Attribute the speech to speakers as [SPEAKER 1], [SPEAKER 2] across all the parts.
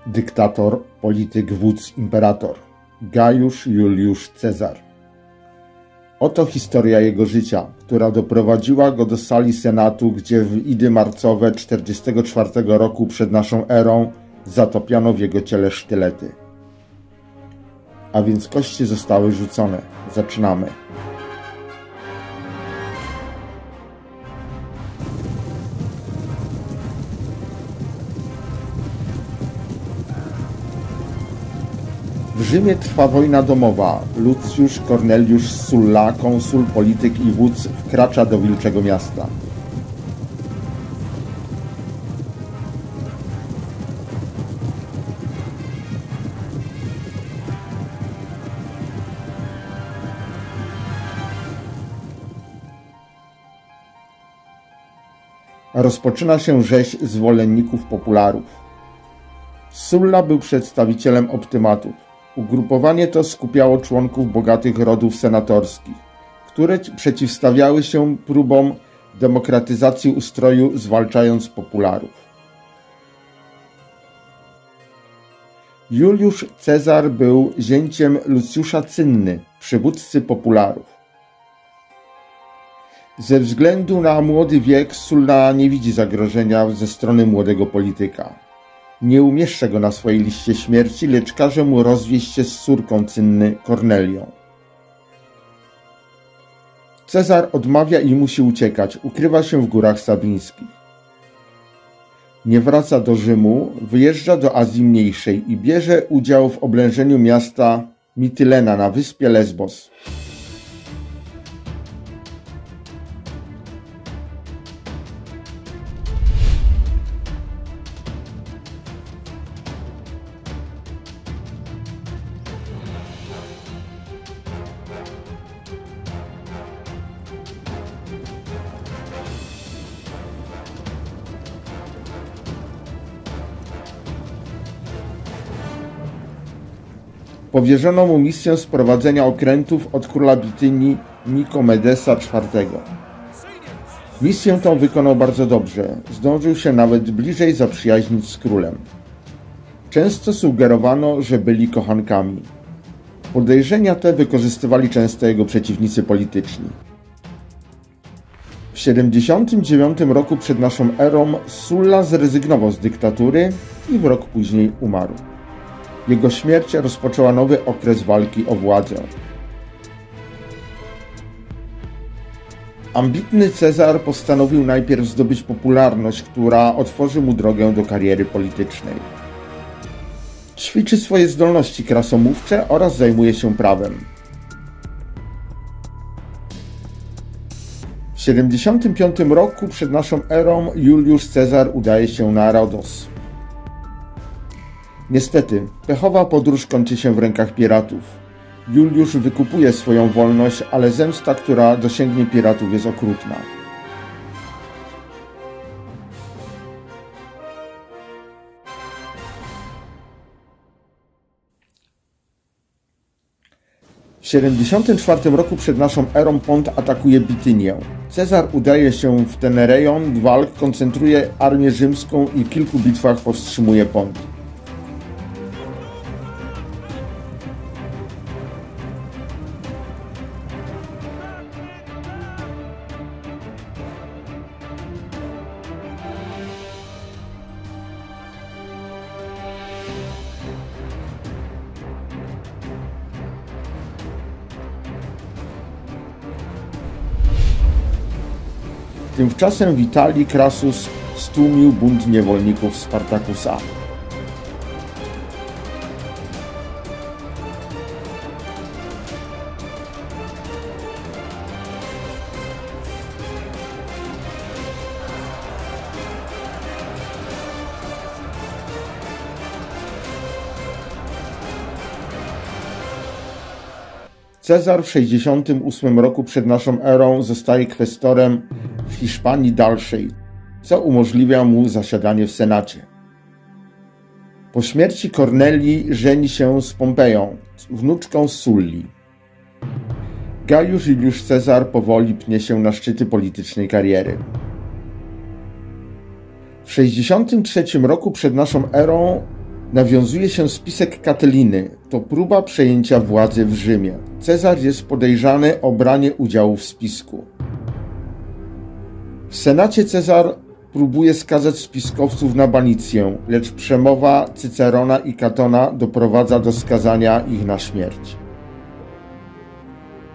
[SPEAKER 1] Dyktator, polityk, wódz, imperator. Gajusz Juliusz Cezar. Oto historia jego życia, która doprowadziła go do sali senatu, gdzie w idy marcowe 44 roku przed naszą erą zatopiono w jego ciele sztylety. A więc kości zostały rzucone. Zaczynamy. W Rzymie trwa wojna domowa. Lucius Cornelius Sulla, konsul, polityk i wódz, wkracza do Wilczego Miasta. Rozpoczyna się rzeź zwolenników popularów. Sulla był przedstawicielem optymatów. Ugrupowanie to skupiało członków bogatych rodów senatorskich, które przeciwstawiały się próbom demokratyzacji ustroju, zwalczając popularów. Juliusz Cezar był zięciem Luciusza Cynny, przywódcy popularów. Ze względu na młody wiek Sulla nie widzi zagrożenia ze strony młodego polityka. Nie umieszcza go na swojej liście śmierci, lecz każe mu rozwieść się z córką Cynny, Kornelią. Cezar odmawia i musi uciekać, ukrywa się w górach sabińskich. Nie wraca do Rzymu, wyjeżdża do Azji Mniejszej i bierze udział w oblężeniu miasta Mitylena na wyspie Lesbos. Powierzono mu misję sprowadzenia okrętów od króla Bitynii Nikomedesa IV. Misję tą wykonał bardzo dobrze, zdążył się nawet bliżej zaprzyjaźnić z królem. Często sugerowano, że byli kochankami. Podejrzenia te wykorzystywali często jego przeciwnicy polityczni. W 79 roku przed naszą erą Sulla zrezygnował z dyktatury i w rok później umarł. Jego śmierć rozpoczęła nowy okres walki o władzę. Ambitny Cezar postanowił najpierw zdobyć popularność, która otworzy mu drogę do kariery politycznej. Ćwiczy swoje zdolności krasomówcze oraz zajmuje się prawem. W 75 roku przed naszą erą Juliusz Cezar udaje się na Rodos. Niestety, pechowa podróż kończy się w rękach piratów. Juliusz wykupuje swoją wolność, ale zemsta, która dosięgnie piratów, jest okrutna. W 74 roku przed naszą erą Pont atakuje Bitynię. Cezar udaje się w ten rejon walk, koncentruje armię rzymską i w kilku bitwach powstrzymuje Pont. Tymczasem w Italii Crassus stłumił bunt niewolników Spartakusa. Cezar w 68 roku przed naszą erą zostaje kwestorem w Hiszpanii Dalszej, co umożliwia mu zasiadanie w Senacie. Po śmierci Kornelii żeni się z Pompeją, wnuczką Sulli. Gajusz Juliusz Cezar powoli pnie się na szczyty politycznej kariery. W 63 roku przed naszą erą Nawiązuje się spisek Katyliny. To próba przejęcia władzy w Rzymie. Cezar jest podejrzany o branie udziału w spisku. W Senacie Cezar próbuje skazać spiskowców na banicję, lecz przemowa Cycerona i Katona doprowadza do skazania ich na śmierć.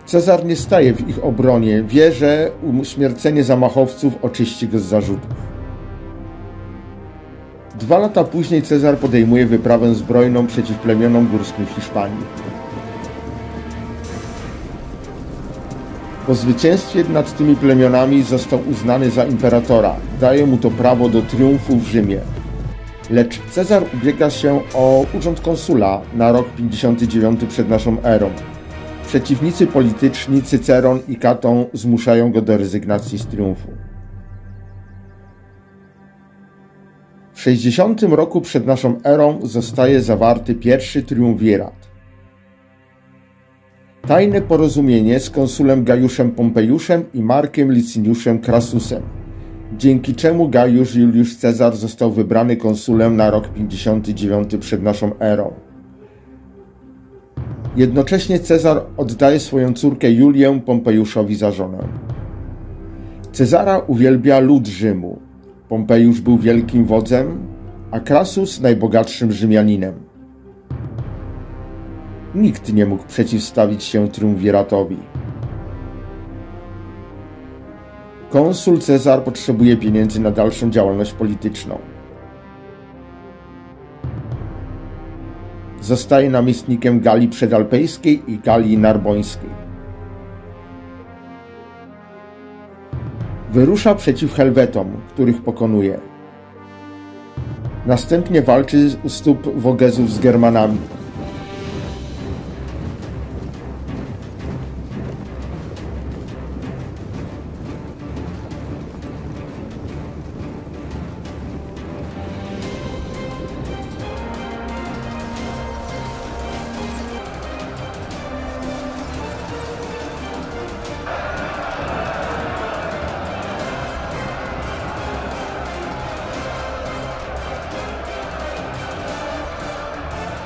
[SPEAKER 1] Cezar nie staje w ich obronie, wie, że uśmiercenie zamachowców oczyści go z zarzutów. 2 lata później Cezar podejmuje wyprawę zbrojną przeciw plemionom górskim w Hiszpanii. Po zwycięstwie nad tymi plemionami został uznany za imperatora. Daje mu to prawo do triumfu w Rzymie. Lecz Cezar ubiega się o urząd konsula na rok 59 przed naszą erą. Przeciwnicy polityczni Cyceron i Katon zmuszają go do rezygnacji z triumfu. W 60 roku przed naszą erą zostaje zawarty pierwszy triumvirat. Tajne porozumienie z konsulem Gajuszem Pompejuszem i Markiem Liciniuszem Crassusem, dzięki czemu Gajusz Juliusz Cezar został wybrany konsulem na rok 59 przed naszą erą. Jednocześnie Cezar oddaje swoją córkę Julię Pompejuszowi za żonę. Cezara uwielbia lud Rzymu. Pompejusz był wielkim wodzem, a Crassus najbogatszym Rzymianinem. Nikt nie mógł przeciwstawić się triumviratowi. Konsul Cezar potrzebuje pieniędzy na dalszą działalność polityczną. Zostaje namiestnikiem Galii Przedalpejskiej i Galii Narbońskiej. Wyrusza przeciw Helwetom, których pokonuje. Następnie walczy u stóp Wogezów z Germanami.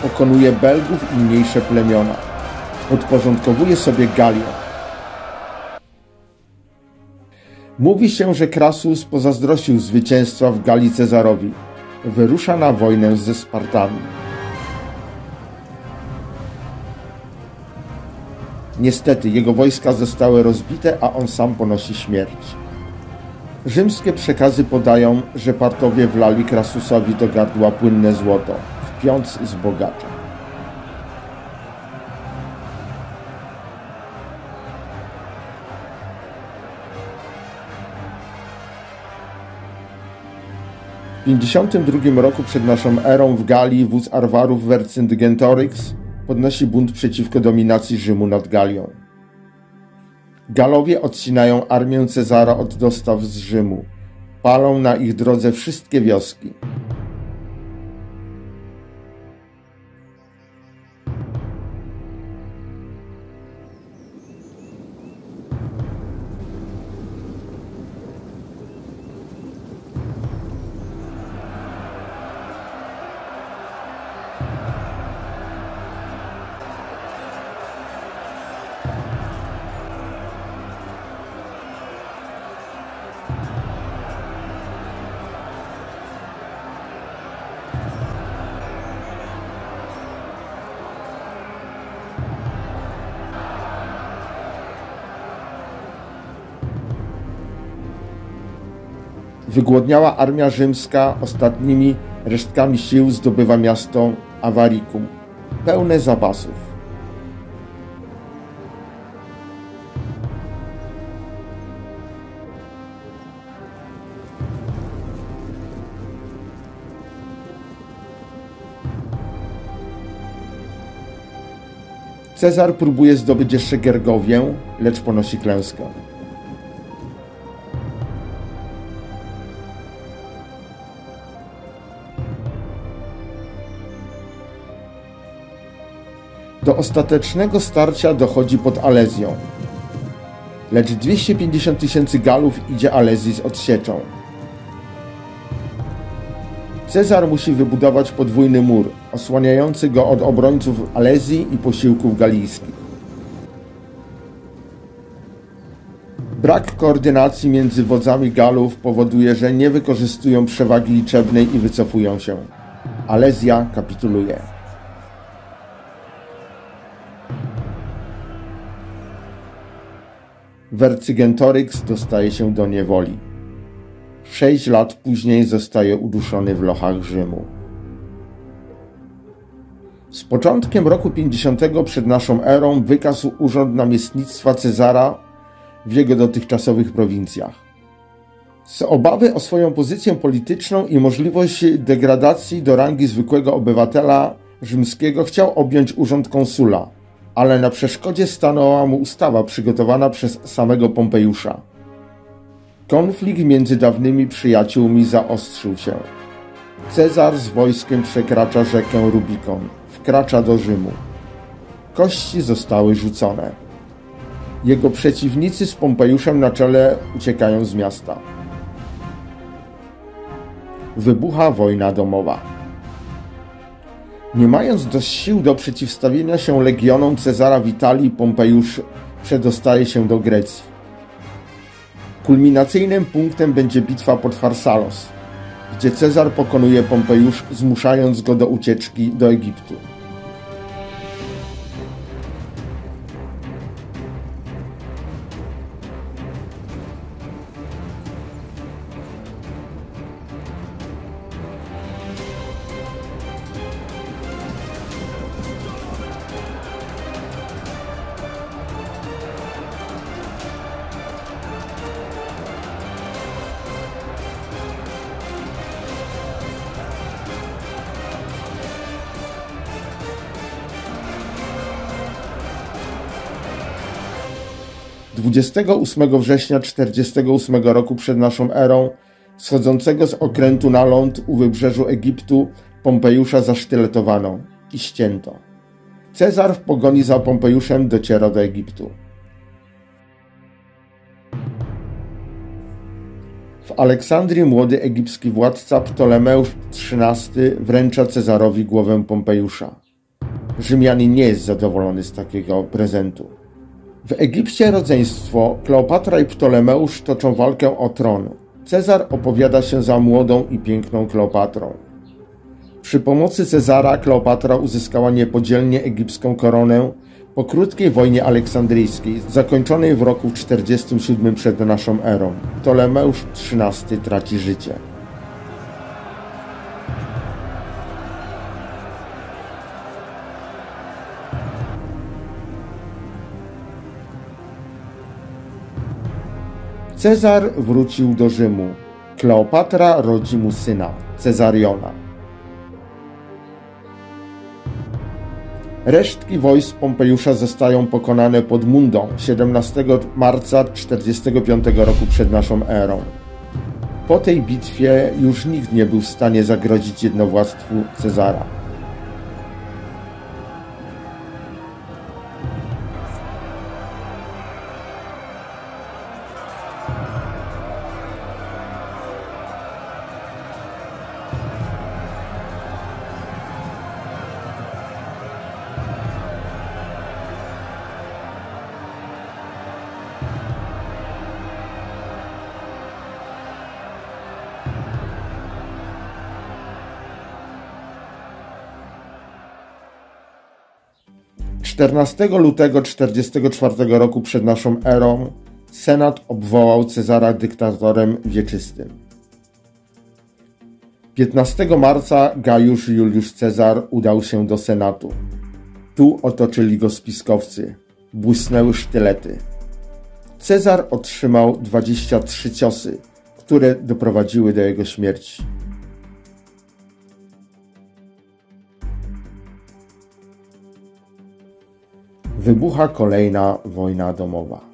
[SPEAKER 1] Pokonuje Belgów i mniejsze plemiona. Podporządkowuje sobie Galię. Mówi się, że Crassus pozazdrościł zwycięstwa w Galii Cezarowi. Wyrusza na wojnę ze Spartami. Niestety jego wojska zostały rozbite, a on sam ponosi śmierć. Rzymskie przekazy podają, że Partowie wlali Crassusowi do gardła płynne złoto, kpiąc z bogacza. W 52 roku przed naszą erą w Galii wódz Arwarów Vercingetorix podnosi bunt przeciwko dominacji Rzymu nad Galią. Galowie odcinają armię Cezara od dostaw z Rzymu. Palą na ich drodze wszystkie wioski. Wygłodniała armia rzymska ostatnimi resztkami sił zdobywa miasto Avaricum, pełne zapasów. Cezar próbuje zdobyć jeszcze Gergowię, lecz ponosi klęskę. Do ostatecznego starcia dochodzi pod Alezją, lecz 250 000 Galów idzie Alezji z odsieczą. Cezar musi wybudować podwójny mur, osłaniający go od obrońców Alezji i posiłków galijskich. Brak koordynacji między wodzami Galów powoduje, że nie wykorzystują przewagi liczebnej i wycofują się. Alezja kapituluje. Vercingetorix dostaje się do niewoli. 6 lat później zostaje uduszony w lochach Rzymu. Z początkiem roku 50 przed naszą erą wygasł urząd namiestnictwa Cezara w jego dotychczasowych prowincjach. Z obawy o swoją pozycję polityczną i możliwość degradacji do rangi zwykłego obywatela rzymskiego chciał objąć urząd konsula, ale na przeszkodzie stanęła mu ustawa przygotowana przez samego Pompejusza. Konflikt między dawnymi przyjaciółmi zaostrzył się. Cezar z wojskiem przekracza rzekę Rubikon, wkracza do Rzymu. Kości zostały rzucone. Jego przeciwnicy z Pompejuszem na czele uciekają z miasta. Wybucha wojna domowa. Nie mając dość sił do przeciwstawienia się legionom Cezara w Italii, Pompejusz przedostaje się do Grecji. Kulminacyjnym punktem będzie bitwa pod Farsalos, gdzie Cezar pokonuje Pompejusz, zmuszając go do ucieczki do Egiptu. ...28 września 48 roku przed naszą erą, schodzącego z okrętu na ląd u wybrzeżu Egiptu, Pompejusza zasztyletowano i ścięto. Cezar w pogoni za Pompejuszem dociera do Egiptu. W Aleksandrii młody egipski władca Ptolemeusz XIII wręcza Cezarowi głowę Pompejusza. Rzymianin nie jest zadowolony z takiego prezentu. W Egipcie rodzeństwo Kleopatra i Ptolemeusz toczą walkę o tron. Cezar opowiada się za młodą i piękną Kleopatrą. Przy pomocy Cezara Kleopatra uzyskała niepodzielnie egipską koronę po krótkiej wojnie aleksandryjskiej, zakończonej w roku 47 przed naszą erą. Ptolemeusz XIII traci życie. Cezar wrócił do Rzymu. Kleopatra rodzi mu syna, Cezariona. Resztki wojsk Pompejusza zostają pokonane pod Mundą 17 marca 45 roku przed naszą erą. Po tej bitwie już nikt nie był w stanie zagrozić jednowładztwu Cezara. Czternastego lutego 44 roku przed naszą erą Senat obwołał Cezara dyktatorem wieczystym. 15 marca Gajusz Juliusz Cezar udał się do Senatu. Tu otoczyli go spiskowcy. Błysnęły sztylety. Cezar otrzymał 23 ciosy, które doprowadziły do jego śmierci. Wybucha kolejna wojna domowa.